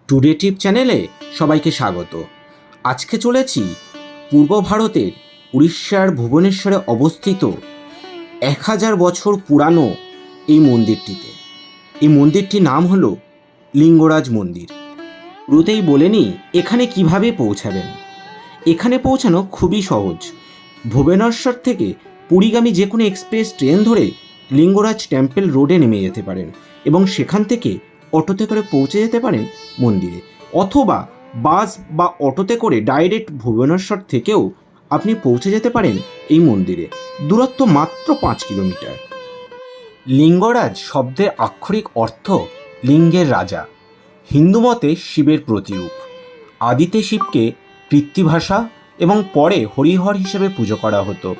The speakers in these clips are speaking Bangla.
টুডে টিপ চ্যানেলে সবাইকে স্বাগত। আজকে চলেছি পূর্ব ভারতের উড়িষ্যার ভুবনেশ্বরে অবস্থিত 1000 বছর পুরানো এই মন্দিরটিতে। এই মন্দিরটির নাম হলো লিঙ্গরাজ মন্দির। শুরুতেই বলে নিই এখানে কিভাবে পৌঁছাবেন। এখানে পৌঁছানো খুবই সহজ। ভুবনেশ্বর থেকে পুরীগামী যে কোনো এক্সপ্রেস ট্রেন ধরে লিঙ্গরাজ টেম্পল রোডে নেমে যেতে পারেন এবং সেখান থেকে অটোতে করে পৌঁছে যেতে পারেন মন্দিরে, অথবা বাস বা অটোতে করে ডাইরেক্ট ভুবনেশ্বর থেকেও আপনি পৌঁছে যেতে পারেন এই মন্দিরে। দূরত্ব মাত্র 5 কিলোমিটার। লিঙ্গরাজ শব্দের আক্ষরিক অর্থ লিঙ্গের রাজা। হিন্দু মতে শিবের প্রতিরূপ। আদিতে শিবকে পৃথ্বীভাষা এবং পরে হরিহর হিসেবে পুজো করা হতো।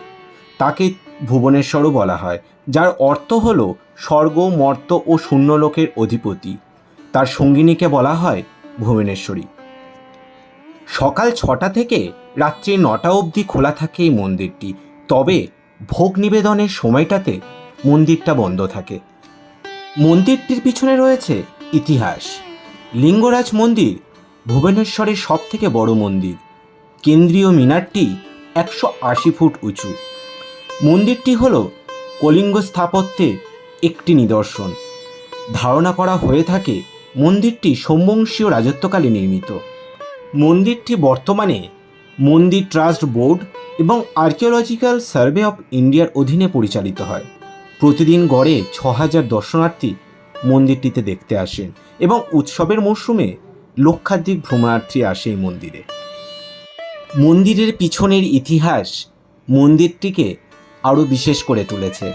তাকে ভুবনেশ্বরও বলা হয়, যার অর্থ হল স্বর্গ, মর্ত্য ও শূন্যলোকের অধিপতি। তার সঙ্গিনীকে বলা হয় ভুবনেশ্বরী। সকাল 6টা থেকে রাত্রি 9টা অবধি খোলা থাকে এই মন্দিরটি, তবে ভোগ নিবেদনের সময়টাতে মন্দিরটা বন্ধ থাকে। মন্দিরটির পিছনে রয়েছে ইতিহাস। লিঙ্গরাজ মন্দির ভুবনেশ্বরের সব থেকে বড় মন্দির। কেন্দ্রীয় মিনারটি 180 ফুট উঁচু। মন্দিরটি হল কলিঙ্গ স্থাপত্যের একটি নিদর্শন। ধারণা করা হয়ে থাকে মন্দিরটি সোমবংশীয় রাজত্বকালে নির্মিত। মন্দিরটি বর্তমানে মন্দির ট্রাস্ট বোর্ড এবং আর্কিওলজিক্যাল সার্ভে অফ ইন্ডিয়ার অধীনে পরিচালিত হয়। প্রতিদিন গড়ে 6000 দর্শনার্থী মন্দিরটিতে দেখতে আসেন এবং উৎসবের মরশুমে লক্ষাধিক ভ্রমণার্থী আসে এই মন্দিরে। মন্দিরের পিছনের ইতিহাস মন্দিরটিকে আরও বিশেষ করে তুলেছে।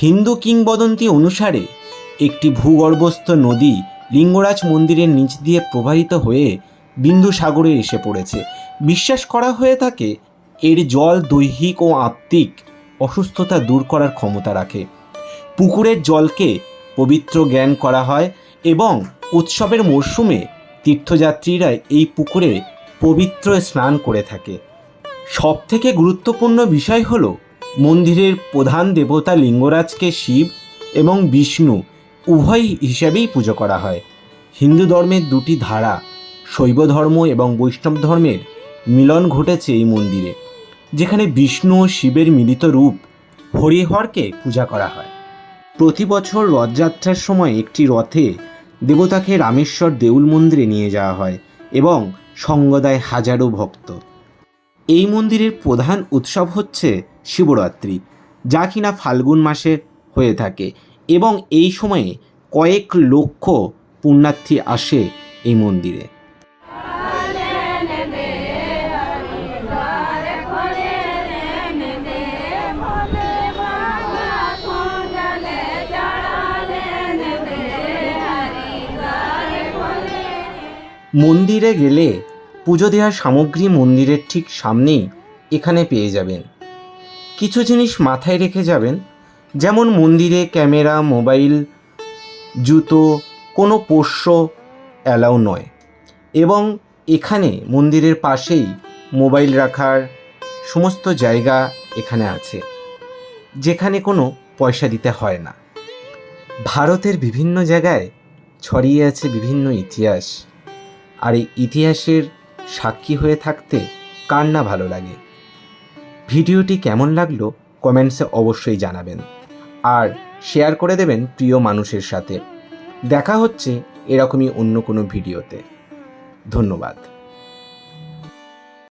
হিন্দু কিংবদন্তি অনুসারে একটি ভূগর্ভস্থ নদী লিঙ্গরাজ মন্দিরের নিচ দিয়ে প্রবাহিত হয়ে বিন্দু সাগরে এসে পড়েছে। বিশ্বাস করা হয়ে থাকে এর জল দৈহিক ও আত্মিক অসুস্থতা দূর করার ক্ষমতা রাখে। পুকুরের জলকে পবিত্র জ্ঞান করা হয় এবং উৎসবের মরশুমে তীর্থযাত্রীরা এই পুকুরে পবিত্র স্নান করে থাকে। সবথেকে গুরুত্বপূর্ণ বিষয় হল মন্দিরের প্রধান দেবতা লিঙ্গরাজকে শিব এবং বিষ্ণু উভয় হিসেবেই পুজো করা হয়। হিন্দু ধর্মের দুটি ধারা, শৈব ধর্ম এবং বৈষ্ণব ধর্মের মিলন ঘটেছে এই মন্দিরে, যেখানে বিষ্ণু ও শিবের মিলিত রূপ হরিহরকে পূজা করা হয়। প্রতি বছর রথযাত্রার সময় একটি রথে দেবতাকে রামেশ্বর দেউল মন্দিরে নিয়ে যাওয়া হয় এবং সঙ্গ দেয় হাজারো ভক্ত। এই মন্দিরের প্রধান উৎসব হচ্ছে শিবরাত্রি, যা কিনা ফাল্গুন মাসে হয়ে থাকে এবং এই সময়ে কয়েক লক্ষ পুণ্যার্থী আসে এই মন্দিরে। মন্দিরে গেলে পুজো দেওয়ার সামগ্রী মন্দিরের ঠিক সামনেই এখানে পেয়ে যাবেন। কিছু জিনিস মাথায় রেখে যাবেন, যেমন মন্দিরে ক্যামেরা, মোবাইল, জুতো, কোনো পোষ্য অ্যালাউ নয় এবং এখানে মন্দিরের পাশেই মোবাইল রাখার সমস্ত জায়গা এখানে আছে, যেখানে কোনো পয়সা দিতে হয় না। ভারতের বিভিন্ন জায়গায় ছড়িয়ে আছে বিভিন্ন ইতিহাস, আর এই ইতিহাসের সাক্ষী হয়ে থাকতে কার না ভালো লাগে। ভিডিওটি কেমন লাগলো কমেন্টসে অবশ্যই জানাবেন আর শেয়ার করে দেবেন প্রিয় মানুষের সাথে। দেখা হচ্ছে এরকমই অন্য কোনো ভিডিওতে। ধন্যবাদ।